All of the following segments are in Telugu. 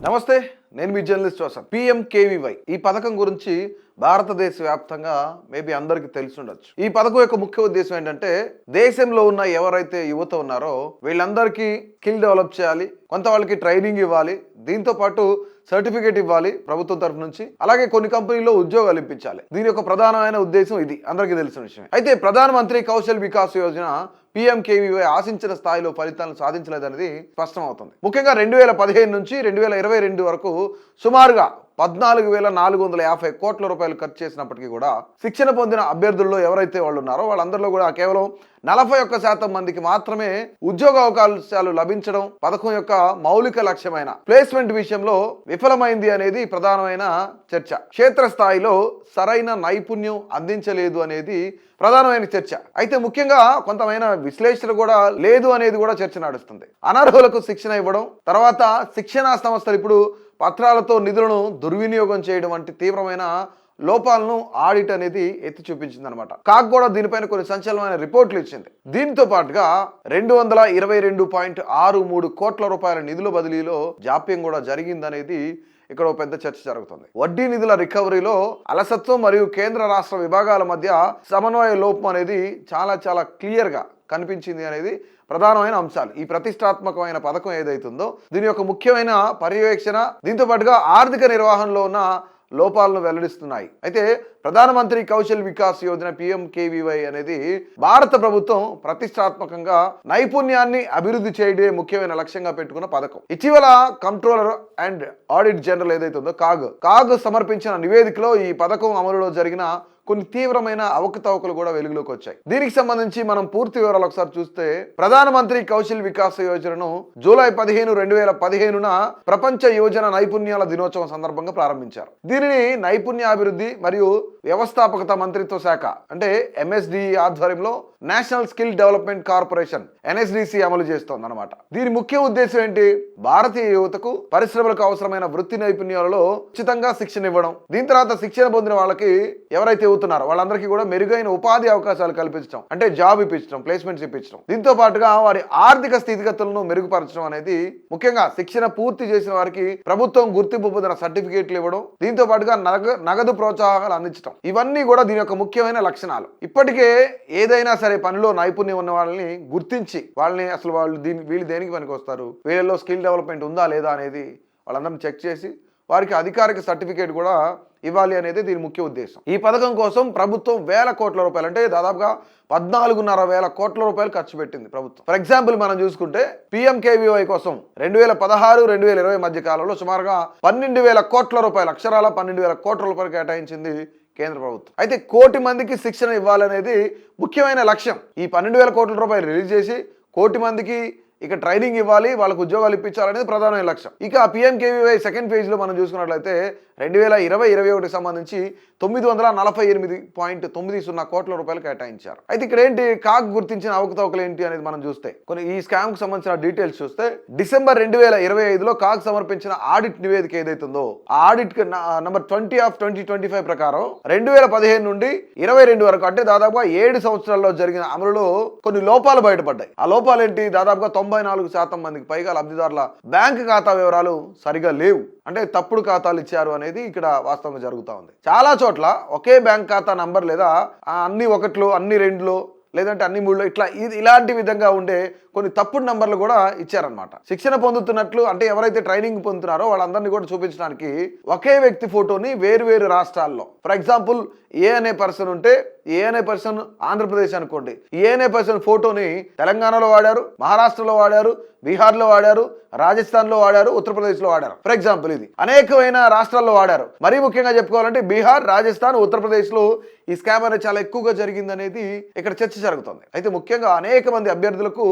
నమస్తే, నేను మీ జర్నలిస్ట్ వసంత్. PMKVY ఈ పథకం గురించి భారతదేశ వ్యాప్తంగా మేబీ అందరికీ తెలిసి ఉండొచ్చు. ఈ పథకం యొక్క ముఖ్య ఉద్దేశం ఏంటంటే దేశంలో ఉన్న ఎవరైతే యువత ఉన్నారో వీళ్ళందరికీ స్కిల్ డెవలప్ చేయాలి, కొంత వాళ్ళకి ట్రైనింగ్ ఇవ్వాలి, దీంతో పాటు సర్టిఫికేట్ ఇవ్వాలి ప్రభుత్వం తరఫు నుంచి, అలాగే కొన్ని కంపెనీల్లో ఉద్యోగాలు ఇప్పించాలి. దీని యొక్క ప్రధానమైన ఉద్దేశం ఇది అందరికీ తెలిసిన విషయం. అయితే ప్రధానమంత్రి కౌశల్ వికాస్ యోజన PMKVY ఆశించిన స్థాయిలో ఫలితాలను సాధించలేదనేది స్పష్టమవుతుంది. ముఖ్యంగా 2015 నుంచి 2022 వరకు సుమారుగా 14,450 కోట్ల రూపాయలు ఖర్చు చేసినప్పటికీ కూడా శిక్షణ పొందిన అభ్యర్థుల్లో ఎవరైతే వాళ్ళు ఉన్నారో వాళ్ళందరిలో కూడా కేవలం 41% మందికి మాత్రమే ఉద్యోగ అవకాశాలు లభించడం పథకం యొక్క మౌలిక లక్ష్యమైన ప్లేస్మెంట్ విషయంలో విఫలమైంది అనేది ప్రధానమైన చర్చ. క్షేత్రస్థాయిలో సరైన నైపుణ్యం అందించలేదు అనేది ప్రధానమైన చర్చ. అయితే ముఖ్యంగా కొంతమైన విశ్లేషణ కూడా లేదు అనేది కూడా చర్చ నడుస్తుంది. అనర్హులకు శిక్షణ ఇవ్వడం, తర్వాత శిక్షణా సంస్థలు ఇప్పుడు పత్రాలతో నిధులను దుర్వినియోగం చేయడం వంటి తీవ్రమైన లోపాలను ఆడిట్ అనేది ఎత్తి చూపించింది అనమాట. కాక్ కూడా దీనిపైన కొన్ని సంచలనమైన రిపోర్ట్లు ఇచ్చింది. దీంతో పాటుగా 222.63 కోట్ల రూపాయల నిధుల బదిలీలో జాప్యం కూడా జరిగిందనేది ఇక్కడ ఒక పెద్ద చర్చ జరుగుతుంది. వడ్డీ నిధుల రికవరీలో అలసత్వం మరియు కేంద్ర రాష్ట్ర విభాగాల మధ్య సమన్వయ లోపం అనేది చాలా క్లియర్గా కనిపించింది అనేది ప్రధానమైన అంశాలు. ఈ ప్రతిష్టాత్మకమైన పథకం ఏదైతుందో దీని యొక్క ముఖ్యమైన పర్యవేక్షణ, దీంతో పాటుగా ఆర్థిక నిర్వహణలో ఉన్న లోపాలను వెల్లడిస్తున్నాయి. అయితే ప్రధానమంత్రి కౌశల్ వికాస్ యోజన PMKVY అనేది భారత ప్రభుత్వం ప్రతిష్టాత్మకంగా నైపుణ్యాన్ని అభివృద్ధి చేయడమే ముఖ్యమైన లక్ష్యంగా పెట్టుకున్న పథకం. ఇటీవల కంట్రోలర్ అండ్ ఆడిట్ జనరల్ ఏదైతే ఉందో కాగ్ సమర్పించిన నివేదికలో ఈ పథకం అమలులో జరిగిన కొన్ని తీవ్రమైన అవకతవకలు కూడా వెలుగులోకి వచ్చాయి. దీనికి సంబంధించి మనం పూర్తి వివరాలు ఒకసారి చూస్తే, ప్రధానమంత్రి కౌశల్ వికాస్ యోజనను జూలై 15, 2015 ప్రపంచ యోజన నైపుణ్యాల దినోత్సవం సందర్భంగా ప్రారంభించారు. దీనిని నైపుణ్యాభివృద్ధి మరియు వ్యవస్థాపకత మంత్రిత్వ శాఖ అంటే MSDE ఆధ్వర్యంలో national skill development corporation NSDC అమలు చేస్తోంది అనమాట. దీని ముఖ్య ఉద్దేశం ఏంటి? భారతీయ యువతకు పరిశ్రమలకు అవసరమైన వృత్తి నైపుణ్యాలలో ఉచితంగా శిక్షణ ఇవ్వడం, దీని తర్వాత శిక్షణ పొందిన వాళ్ళకి ఎవరైతే అవుతున్నారో వాళ్ళందరికీ కూడా మెరుగైన ఉపాధి అవకాశాలు కల్పించడం, అంటే జాబ్ ఇప్పించడం, ప్లేస్మెంట్స్ ఇప్పించడం, దీంతో పాటుగా వారి ఆర్థిక స్థితిగతులను మెరుగుపరచడం అనేది ముఖ్యంగా శిక్షణ పూర్తి చేసిన వారికి ప్రభుత్వం గుర్తింపు పొందిన సర్టిఫికేట్లు ఇవ్వడం, దీంతో పాటుగా నగదు ప్రోత్సాహాలు అందించడం, ఇవన్నీ కూడా దీని యొక్క ముఖ్యమైన లక్షణాలు. ఇప్పటికే ఏదైనా సరే పనిలో నైపుణ్యం ఉన్న వాళ్ళని గుర్తించి వాళ్ళని అసలు వీళ్ళు దేనికి పనికి వస్తారు, వీళ్ళలో స్కిల్ డెవలప్మెంట్ ఉందా లేదా అనేది వాళ్ళందరినీ చెక్ చేసి వారికి అధికారిక సర్టిఫికేట్ కూడా ఇవ్వాలి అనేది దీని ముఖ్య ఉద్దేశం. ఈ పథకం కోసం ప్రభుత్వం వేల కోట్ల రూపాయలు, అంటే దాదాపుగా 14,500 కోట్ల రూపాయలు ఖర్చు పెట్టింది ప్రభుత్వం. ఫర్ ఎగ్జాంపుల్ మనం చూసుకుంటే PMKVY కోసం 2016, 2020 మధ్య కాలంలో సుమారుగా 12,000 కోట్ల రూపాయలు, అక్షరాల 12,000 కోట్ల రూపాయలు కేటాయించింది కేంద్ర ప్రభుత్వం. అయితే 1 కోటి మందికి శిక్షణ ఇవ్వాలనేది ముఖ్యమైన లక్ష్యం. ఈ 12,000 కోట్ల రూపాయలు రిలీజ్ చేసి 1 కోటి మందికి ఇక ట్రైనింగ్ ఇవ్వాలి, వాళ్ళకు ఉద్యోగాలు ఇప్పించాలనేది ప్రధానమైన లక్ష్యం. ఇక PMKVY సెకండ్ ఫేజ్లో మనం చూసుకున్నట్లయితే 2020-21 సంబంధించి 948.90 కోట్ల రూపాయలు కేటాయించారు. అయితే ఇక్కడ ఏంటి కాగ్ గుర్తించిన అవకతవకలు ఏంటి అనేది మనం చూస్తే, కొన్ని ఈ స్కామ్ కు సంబంధించిన డీటెయిల్స్ చూస్తే, డిసెంబర్ 2025లో కాగ్ సమర్పించిన ఆడిట్ నివేదిక ఏదైతుందో ఆ ఆడిట్ నంబర్ 20/2025 ప్రకారం 2015 నుండి 22 వరకు, అంటే దాదాపుగా 7 సంవత్సరాల్లో జరిగిన అమలులో కొన్ని లోపాలు బయటపడ్డాయి. ఆ లోపాలు ఏంటి? దాదాపుగా 94% మందికి పైగా లబ్ధిదారుల బ్యాంక్ ఖాతా వివరాలు సరిగా లేవు, అంటే తప్పుడు ఖాతాలు ఇచ్చారు అనేది ఇక్కడ వాస్తవంగా జరుగుతూ ఉంది. చాలా చోట్ల ఒకే బ్యాంక్ ఖాతా నంబర్ లేదా అన్ని 1లో, అన్ని 2లో, లేదంటే అన్ని 3లో ఇలాంటి విధంగా ఉండే కొన్ని తప్పుడు నంబర్లు కూడా ఇచ్చారనమాట. శిక్షణ పొందుతున్నట్లు, అంటే ఎవరైతే ట్రైనింగ్ పొందుతున్నారో వాళ్ళందరినీ కూడా చూపించడానికి ఒకే వ్యక్తి ఫోటోని వేరు రాష్ట్రాల్లో, ఫర్ ఎగ్జాంపుల్ ఏ అనే పర్సన్ ఉంటే ఏ అనే పర్సన్ ఆంధ్రప్రదేశ్ అనుకోండి, ఏ అనే పర్సన్ ఫోటోని తెలంగాణలో వాడారు, మహారాష్ట్రలో వాడారు, బీహార్లో వాడారు, రాజస్థాన్లో వాడారు, ఉత్తరప్రదేశ్లో వాడారు. ఫర్ ఎగ్జాంపుల్ ఇది అనేకమైన రాష్ట్రాల్లో వాడారు. మరీ ముఖ్యంగా చెప్పుకోవాలంటే బీహార్, రాజస్థాన్, ఉత్తరప్రదేశ్లో ఈ స్కామ్ అనేది చాలా ఎక్కువగా జరిగిందనేది ఇక్కడ చర్చ జరుగుతుంది. అయితే ముఖ్యంగా అనేక మంది అభ్యర్థులకు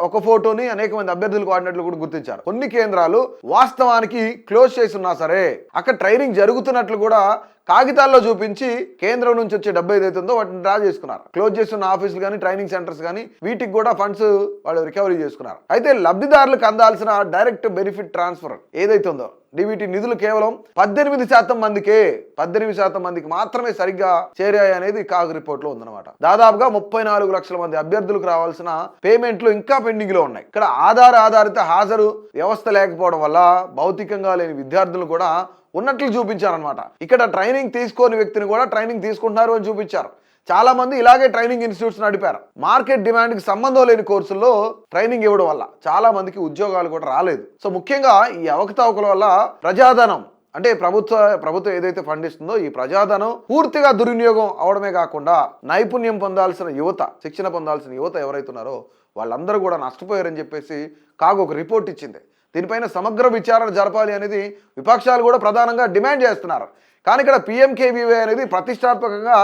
ఒక ఫోటోని అనేక మంది అభ్యర్థులకు వాడినట్లు కూడా గుర్తించారు. కొన్ని కేంద్రాలు వాస్తవానికి క్లోజ్ చేసి ఉన్నా సరే అక్కడ ట్రైనింగ్ జరుగుతున్నట్లు కూడా కాగితాల్లో చూపించి కేంద్రం నుంచి వచ్చే డబ్బు ఏదైతుందో వాటిని డ్రా చేసుకున్నారు. క్లోజ్ చేస్తున్న ఆఫీసులు కానీ, ట్రైనింగ్ సెంటర్స్ కానీ, వీటికి కూడా ఫండ్స్ వాళ్ళు రికవరీ చేసుకున్నారు. అయితే లబ్ధిదారులకు అందాల్సిన డైరెక్ట్ బెనిఫిట్ ట్రాన్స్ఫర్ ఏదైతుందో డిబిటీ నిధులు కేవలం 18% మందికే 18% మందికి మాత్రమే సరిగ్గా చేరాయి అనేది కాగ్ రిపోర్ట్ లో ఉందన్నమాట. దాదాపుగా 34 లక్షల మంది అభ్యర్థులకు రావాల్సిన పేమెంట్లు ఇంకా పెండింగ్ లో ఉన్నాయి. ఇక్కడ ఆధారిత హాజరు వ్యవస్థ లేకపోవడం వల్ల భౌతికంగా లేని విద్యార్థులు కూడా ఉన్నట్లు చూపించారనమాట. ఇక్కడ ట్రైనింగ్ తీసుకోని వ్యక్తిని కూడా ట్రైనింగ్ తీసుకుంటున్నారు అని చూపించారు. చాలా మంది ఇలాగే ట్రైనింగ్ ఇన్స్టిట్యూట్స్ నడిపారు. మార్కెట్ డిమాండ్కి సంబంధం లేని కోర్సుల్లో ట్రైనింగ్ ఇవ్వడం వల్ల చాలా మందికి ఉద్యోగాలు కూడా రాలేదు. సో ముఖ్యంగా ఈ అవకతవకల వల్ల ప్రజాధనం అంటే ప్రభుత్వం ఏదైతే ఫండ్ ఇస్తుందో ఈ ప్రజాధనం పూర్తిగా దుర్వినియోగం అవడమే కాకుండా నైపుణ్యం పొందాల్సిన యువత, శిక్షణ పొందాల్సిన యువత ఎవరైతే ఉన్నారో వాళ్ళందరూ కూడా నష్టపోయారని చెప్పేసి కాగ్ ఒక రిపోర్ట్ ఇచ్చింది. దీనిపైన సమగ్ర విచారణ జరపాలి అనేది విపక్షాలు కూడా ప్రధానంగా డిమాండ్ చేస్తున్నారు. కానీ ఇక్కడ పిఎంకేవీవై అనేది ప్రతిష్టాత్మకంగా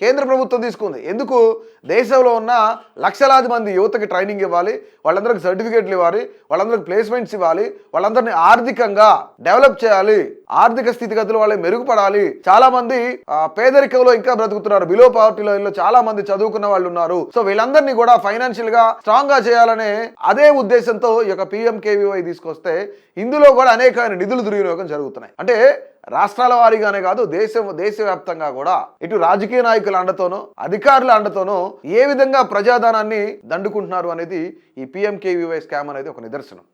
కేంద్ర ప్రభుత్వం తీసుకుంది. ఎందుకు? దేశంలో ఉన్న లక్షలాది మంది యువతకి ట్రైనింగ్ ఇవ్వాలి, వాళ్ళందరికీ సర్టిఫికేట్లు ఇవ్వాలి, వాళ్ళందరికీ ప్లేస్మెంట్స్ ఇవ్వాలి, వాళ్ళందరినీ ఆర్థికంగా డెవలప్ చేయాలి, ఆర్థిక స్థితిగతులు వాళ్ళకి మెరుగుపడాలి. చాలా మంది పేదరికంలో ఇంకా బ్రతుకుతున్నారు, బిలో పావర్టీ లైన్లో చాలా మంది చదువుకున్న వాళ్ళు ఉన్నారు. సో వీళ్ళందరినీ కూడా ఫైనాన్షియల్ గా స్ట్రాంగ్ గా చేయాలనే అదే ఉద్దేశంతో ఈ యొక్క పిఎంకేవీవై తీసుకొస్తే ఇందులో కూడా అనేకమైన నిధులు దుర్వినియోగం జరుగుతున్నాయి. అంటే రాష్ట్రాల వారీగానే కాదు దేశవ్యాప్తంగా కూడా ఇటు రాజకీయ నాయకుల అండతోనో అధికారుల అండతోనో ఏ విధంగా ప్రజాధనాన్ని దండుకుంటున్నారు అనేది ఈ పిఎంకేవీవై స్కామ్ అనేది ఒక నిదర్శనం.